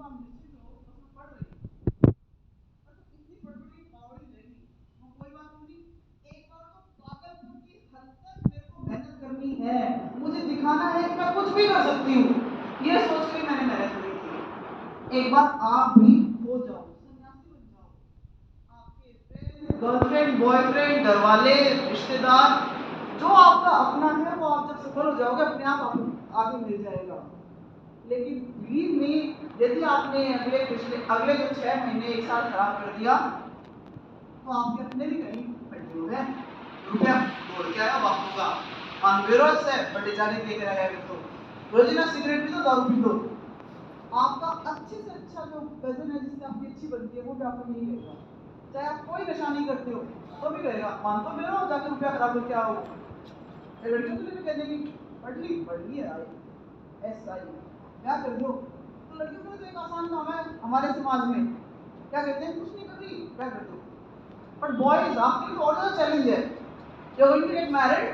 को आप निश्चित हो उसमें पढ़ रही है, और तो इतनी बड़ी पावड़ी लेनी वो कोई बात नहीं। एक बार तो पागलपन की हद तक मेरे को मेहनत करनी है, मुझे दिखाना है कि मैं कुछ भी कर सकती हूँ, ये सोच के मैंने मेहनत करी थी। एक बार आप भी हो जाओ, सन्यासी बन जाओ, आपके फ्रेंड, गर्लफ्रेंड, बॉयफ्रेंड, घर वाले, रिश्तेदार, जो आपका अपना है वो आप जब सफल हो जाओगे अपने आप आपको आगे मिल जाएगा। लेकिन बिलीव मी, यदि आपने अगले जो 6 महीने 1 साल खराब कर दिया तो आपके अपने भी कहीं बैठे हो गए रुपया बोल के आया बापू का अनविरोध से बड़े जाने लेकर आया तो रोजाना सिगरेट भी तो दारू पी दो, आपका अच्छे से अच्छा जो कजन है जिससे आपकी अच्छी बनती है वो भी आपको नहीं कहेगा, चाहे आप कोई नशा नहीं करते हो तो भी कहेगा मान तो मेरा हो जाकर रुपया खराब करके आओ। लड़कियों के लिए भी कह देंगी पढ़ ली है आई ऐसा ही क्या कर दो, तो लड़कियों के लिए तो एक आसान काम है हमारे समाज में, क्या कहते हैं कुछ नहीं कर रही क्या कर दो। बट बॉयज आपके लिए और ज्यादा चैलेंज है, you are going to get married,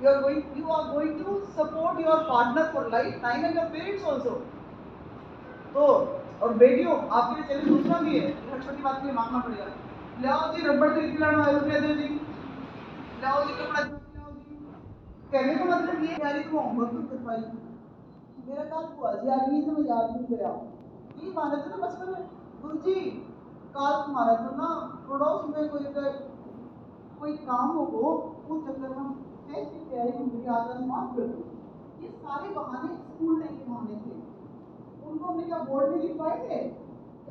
you are going to support your partner for lifetime and your parents also। तो और बेटियों आपके लिए चैलेंज दूसरा भी है, हर छोटी बात के लिए मांगना पड़ेगा, ले आओ जी रबड़ खरीद के लाना है रुपया दो जी, ले आओ जी कपड़ा ले आओ जी। कहने का मतलब ये यारी को होमवर्क तो कर पाई, मेरा कल हुआ जी आज भी तो मैं याद नहीं करा, ये बात है ना बचपन में गुरुजी काल तुम्हारा तो ना पड़ोस में कोई काम हो उस चक्कर में टेस्ट की तैयारी में मुझे आज माफ कर दो। ये सारे बहाने स्कूल टाइम के बहाने थे, उनको हमने क्या बोर्ड में लिखवाए थे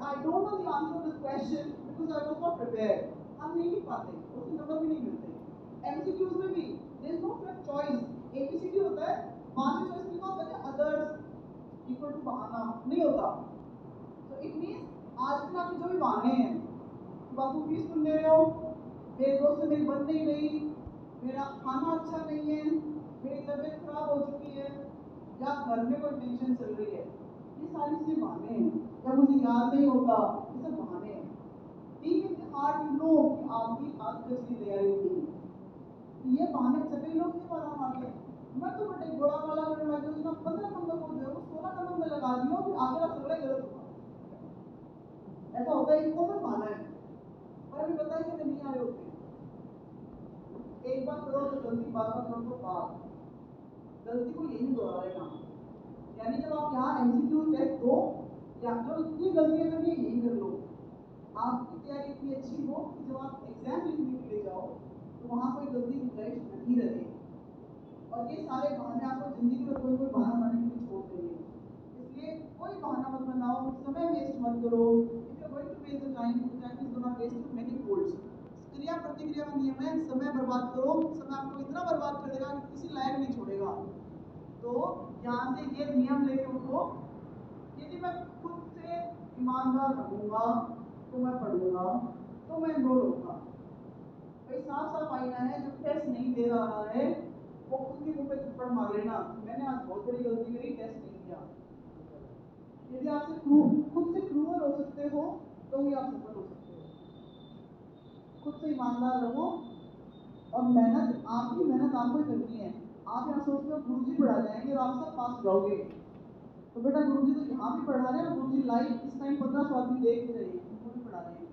I don't know the answer of this question because I was not prepared, हम नहीं लिख पाते उसके नंबर भी नहीं मिलते। एमसीक्यूज में भी there is no correct choice, ABCD होता है 5 चॉइस लिखा होता है अदर्स इक्वल टू बहाना नहीं होता। तो इट मींस आजकल आपके जो भी बहाने हैं बाबू फीस सुन ले रहे हो, मेरे दोस्त से मेरी बन नहीं रही, मेरा खाना अच्छा नहीं है, मेरी तबीयत खराब हो चुकी है, या घर में कोई टेंशन चल रही है, ये सारी चीजें बहाने हैं, या मुझे याद नहीं होता, ये सब बहाने हैं। Deep in the heart you know कि आपकी आज तक की तैयारी थी, ये बहाने सभी लोग के बारे में आगे मैं तो बड़े घोड़ा वाला करने लगी हूँ ना 15 नंबर को जो 16 नंबर में लगा दिया फिर आगे का सगड़ा गलत हुआ, ऐसा होता है इनको मैं माना है पर अभी पता है कि नहीं आए होते, एक बार करो तो गलती बार बार करो तो पाप, गलती को यही दोहरा लेना, यानी जब आप यहाँ एमसीक्यू टेस्ट दो या जो इतनी गलतियां करनी है यही कर लो, आपकी तैयारी इतनी अच्छी हो कि जब आप एग्जाम लिखने के लिए जाओ तो वहाँ कोई गलती गुंजाइश नहीं रहे, और ये सारे बहाने आपको जिंदगी में कोई बहाना बनाने के लिए छोड़ देंगे, इसलिए कोई बहाना मत बनाओ, समय वेस्ट मत करो, if you are going to waste the time is gonna waste too many folds. क्रिया प्रतिक्रिया का नियम है समय बर्बाद करो, समय आपको इतना बर्बाद कर देगा कि किसी लायक नहीं छोड़ेगा। तो यहाँ से ये नियम लेके उठो, यदि मैं खुद से ईमानदार रहूंगा तो मैं पढ़ूंगा तो मैं एनरोल होगा। भाई साफ साफ आईना है, जो टेस्ट नहीं दे रहा है वो खुद के मुंह पे थप्पड़ मार लेना, मैंने आज बहुत बड़ी गलती करी टेस्ट नहीं दिया। यदि आपसे खुद से क्रूअल हो सकते हो तो ही आप सफल हो सकते हो। खुद से ईमानदार रहो और मेहनत, आपकी मेहनत आपको ही करनी है। आप यहाँ सोचते हो गुरुजी पढ़ा जाएंगे और आप सब पास जाओगे, तो बेटा गुरुजी तो यहाँ भी पढ़ा रहे हैं, गुरुजी लाइव इस टाइम 1500 आदमी देख रहे हैं, उनको भी पढ़ा रहे हैं।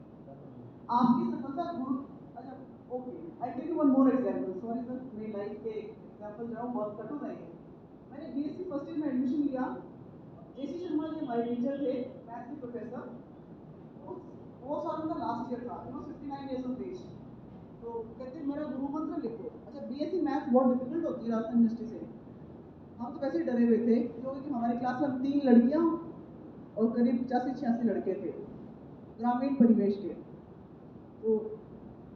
आपकी सफलता गुरु, अच्छा okay I tell you one more example, sorry sir मेरी लाइफ के एग्जांपल जो बहुत कट हो रहे हैं। मैंने बीएससी फर्स्ट ईयर में एडमिशन लिया, जेसी शर्मा जी हमारे टीचर थे, मैथ के प्रोफेसर, वो साल उनका लास्ट ईयर था, you know 59 years of age, तो कहते मेरा गुरु मंत्र लिखो। अच्छा बीएससी मैथ बहुत डिफिकल्ट होती है राजस्थान यूनिवर्सिटी से, हम तो वैसे ही डरे हुए थे क्योंकि हमारी क्लास में 3 लड़कियां और करीब 85-86 लड़के थे ग्रामीण परिवेश के, तो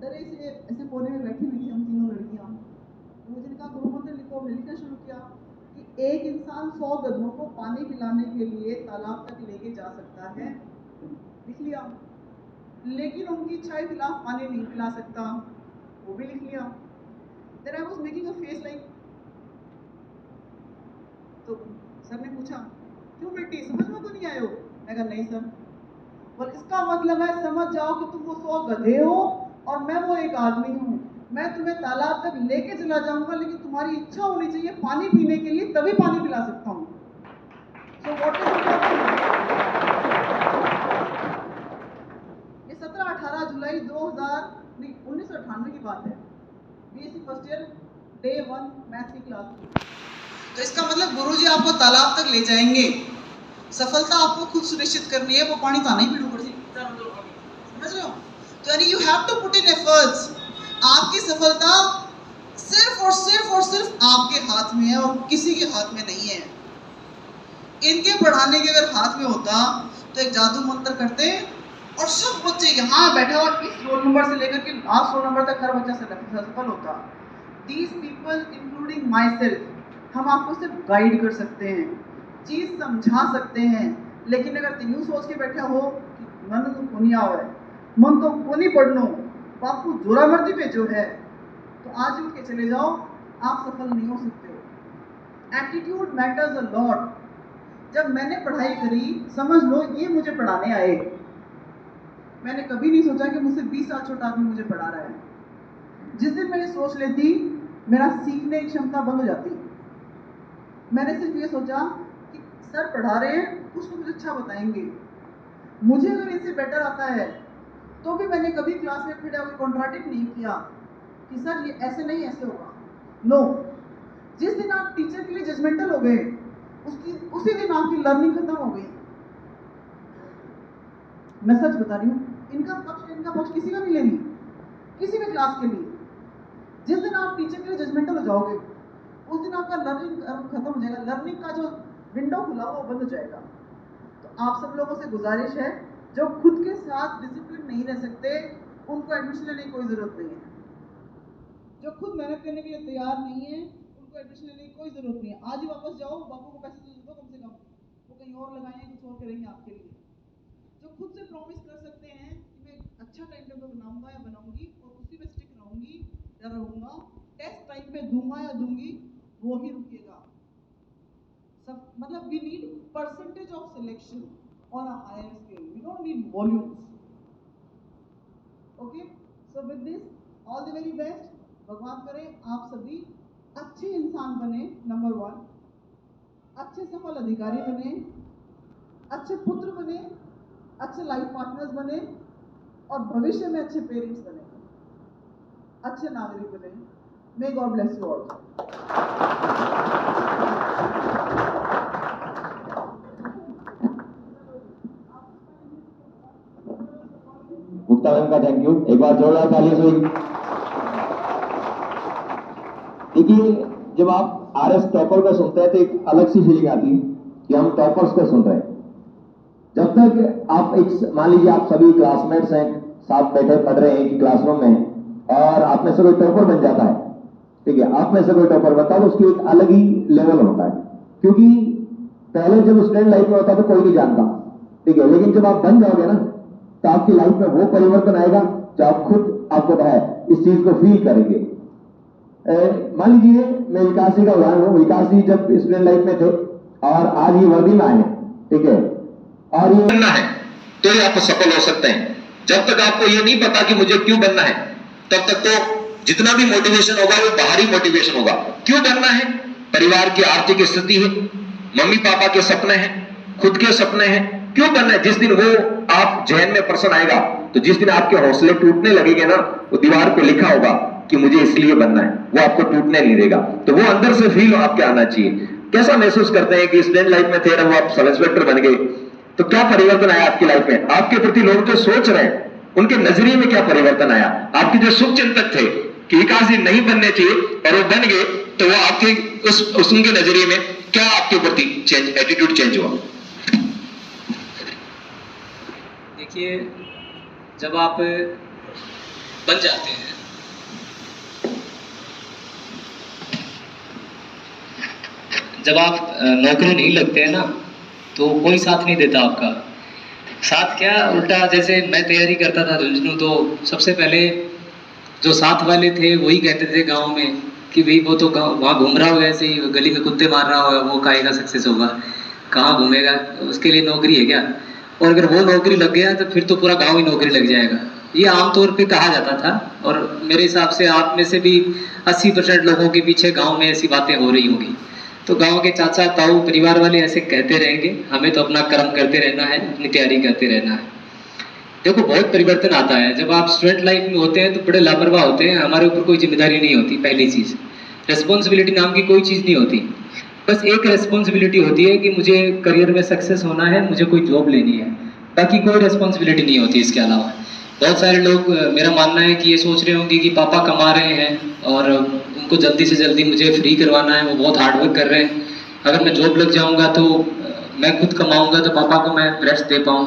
डरे से ऐसे कोने में बैठी हुई थी हम तीनों लड़कियां। मुझे कहा गुरु मंत्र लिखो, हमने लिखना शुरू किया कि एक इंसान 100 गधों को पानी पिलाने के लिए तालाब तक लेके जा सकता है, लिख लिया, लेकिन उनकी इच्छा के खिलाफ पानी नहीं पिला सकता, वो भी लिख लिया। Then I was making a face like, तो सर ने पूछा क्यों बेटी समझ में तो नहीं आए हो, मैं कहा नहीं सर। और इसका मतलब है समझ जाओ कि तुम वो 100 गधे हो और मैं वो एक आदमी हूँ, मैं तुम्हें तालाब तक लेके चला जाऊंगा लेकिन तुम्हारी इच्छा होनी चाहिए पानी पीने के लिए, तभी पानी पिला सकता हूँ। सो व्हाट इज बात है। BSc first year day 1 math की क्लास थी। तो इसका मतलब गुरुजी आपको तालाब तक ले जाएंगे, सफलता आपको खुद सुनिश्चित करनी है, वो पानी तो नहीं पीना पड़ेगी, समझ रहे हो? तो यानी you have to put in efforts. आपकी सफलता सिर्फ और सिर्फ आपके हाथ में है और किसी के हाथ में नहीं है। इनके पढ़ाने के अगर हाथ में होता तो एक जादू मंत्र करते और सब बच्चे यहाँ बैठे और इस रोल नंबर से लेकर के लास्ट रोल नंबर तक हर बच्चा सफल होता। These people including myself, हम आपको सिर्फ गाइड कर सकते हैं, चीज़ समझा सकते हैं, लेकिन अगर तुम यूँ सोच के बैठे हो कि मन तो कोनी आवे, मन तो कोनी पढ़नो, बापू जोरा मर्दी पे जो है, तो आज उठ के चले जाओ, आप सफल नहीं हो सकते हो। Attitude matters a lot. जब मैंने पढ़ाई करी, समझ लो ये मुझे पढ़ाने आए, मैंने कभी नहीं सोचा कि मुझसे 20 साल छोटा आदमी मुझे पढ़ा रहा है। जिस दिन मैं ये सोच लेती, मेरा सीखने की क्षमता बंद हो जाती। मैंने सिर्फ ये सोचा कि सर पढ़ा रहे हैं, उसको कुछ अच्छा बताएंगे, मुझे अगर इनसे बेटर आता है, तो भी मैंने कभी क्लास में खड़े होकर कॉन्ट्राडिक्ट नहीं किया कि सर ये ऐसे नहीं ऐसे होगा। नो, जिस दिन आप टीचर के लिए जजमेंटल हो गए, उसी दिन आपकी लर्निंग खत्म हो गई। मैं सच बता रही हूँ, इनका पक्ष किसी का नहीं लेनी, किसी भी क्लास के लिए। जिस दिन आप टीचर के लिए जजमेंटल हो जाओगे, उस दिन आपका लर्निंग खत्म हो जाएगा, लर्निंग का जो विंडो खुला वो बंद हो जाएगा। तो आप सब लोगों से गुजारिश है, जो खुद के साथ डिसिप्लिन नहीं रह सकते, उनको एडमिशन लेने की कोई जरूरत नहीं है। जो खुद मेहनत करने के लिए तैयार नहीं है, उनको एडमिशन लेने की कोई जरूरत नहीं है। आज ही वापस जाओ, बापू को पैसे दे दो कम से कम, वो कहीं और लगाएंगे, कुछ और करेंगे आपके लिए। जो खुद से प्रॉमिस कर सकते हैं कि मैं अच्छा टाइम टेबल बनाऊंगा या बनाऊंगी और उसी में स्टिक रहूंगी या रहूंगा, टेस्ट टाइम पे दूंगा या दूंगी, वो ही रुकेगा। सब मतलब we need percentage of selection on a higher scale, we don't need volumes. Okay, so with this all the very best. भगवान करे आप सभी अच्छे इंसान बने, नंबर 1, अच्छे सफल अधिकारी बने, अच्छे पुत्र बने, अच्छे लाइफ पार्टनर्स बने और भविष्य में अच्छे पेरेंट्स बने, अच्छे नागरिक बने। May God bless you all. Gupta ma'am का थैंक यू, एक बार जोरदार तालियों से। देखिए, जब आप आरएस टॉपर को सुनते हैं तो एक अलग सी फीलिंग आती है कि हम टॉपर्स को सुन रहे हैं। जब तक आप एक, मान लीजिए आप सभी क्लासमेट्स हैं, साथ बैठे पढ़ रहे हैं कि क्लासरूम में, और आप में से कोई टॉपर बन जाता है, ठीक है, आप में से कोई टॉपर बनता है तो उसकी एक अलग ही लेवल होता है, क्योंकि पहले जब स्टूडेंट लाइफ में होता तो कोई नहीं जानता, ठीक है, लेकिन जब आप बन जाओगे ना तो आपकी लाइफ में वो परिवर्तन आएगा जो आप खुद आपको है इस चीज को फील करेंगे। मान लीजिए मैं विकास जी का उदाहरण हूँ। विकास जी जब स्टूडेंट लाइफ में थे और आज ये वर्दी में आए, ठीक है, और ये बनना है तो ही आप सफल हो सकते हैं। जब तक आपको ये नहीं पता कि मुझे क्यों बनना है, तब तक तो जितना भी मोटिवेशन होगा वो बाहरी मोटिवेशन होगा। क्यों बनना है? परिवार की आर्थिक स्थिति है, मम्मी पापा के सपने हैं, खुद के सपने हैं। क्यों बनना है? जिस दिन वो आप जहन में प्रश्न आएगा, तो जिस दिन आपके हौसले टूटने लगेंगे ना, वो दीवार पे लिखा होगा कि मुझे इसलिए बनना है, वो आपको टूटने नहीं देगा। तो वो अंदर से फील आपके आना चाहिए। कैसा महसूस करते हैं कि स्टूडेंट लाइफ में थे, वो आप सब इंस्पेक्टर बन गए, तो क्या परिवर्तन आया आपकी लाइफ में? आपके प्रति लोग जो सोच रहे हैं उनके नजरिए में क्या परिवर्तन आया? आपके जो शुभ चिंतक थे कि विकास जी नहीं बनने चाहिए और वो बन गए, तो वो आपके उनके नजरिए में क्या आपके प्रति चेंज, एटीट्यूड चेंज हुआ? देखिए, जब आप बन जाते हैं, जब आप नौकरी नहीं लगते हैं ना, तो कोई साथ नहीं देता आपका। साथ क्या, उल्टा जैसे मैं तैयारी करता था झुंझुनू, तो सबसे पहले जो साथ वाले थे वही कहते थे गांव में कि भाई वो तो वहाँ घूम रहा होगा, ऐसे ही गली में कुत्ते मार रहा होगा, वो काहेगा सक्सेस होगा, कहाँ घूमेगा, उसके लिए नौकरी है क्या? और अगर वो नौकरी लग गया तो फिर तो पूरा गांव ही नौकरी लग जाएगा। ये आमतौर पे कहा जाता था, और मेरे हिसाब से आप में से भी 80% लोगों के पीछे गांव में ऐसी बातें हो रही होंगी। तो गांव के चाचा ताऊ परिवार वाले ऐसे कहते रहेंगे, हमें तो अपना कर्म करते रहना है, अपनी तैयारी करते रहना है। देखो बहुत परिवर्तन आता है। जब आप स्टूडेंट लाइफ में होते हैं तो बड़े लापरवाह होते हैं, हमारे ऊपर कोई जिम्मेदारी नहीं होती। पहली चीज़, रिस्पॉन्सिबिलिटी नाम की कोई चीज़ नहीं होती। बस एक रिस्पॉन्सिबिलिटी होती है कि मुझे करियर में सक्सेस होना है, मुझे कोई जॉब लेनी है, बाकी कोई रिस्पॉन्सिबिलिटी नहीं होती इसके अलावा। बहुत सारे लोग, मेरा मानना है कि ये सोच रहे होंगे कि पापा कमा रहे हैं और उनको जल्दी से जल्दी मुझे फ्री करवाना है, वो बहुत हार्डवर्क कर रहे हैं, अगर मैं जॉब लग जाऊंगा तो मैं खुद कमाऊंगा तो पापा को मैं रेस्ट दे पाऊंगा।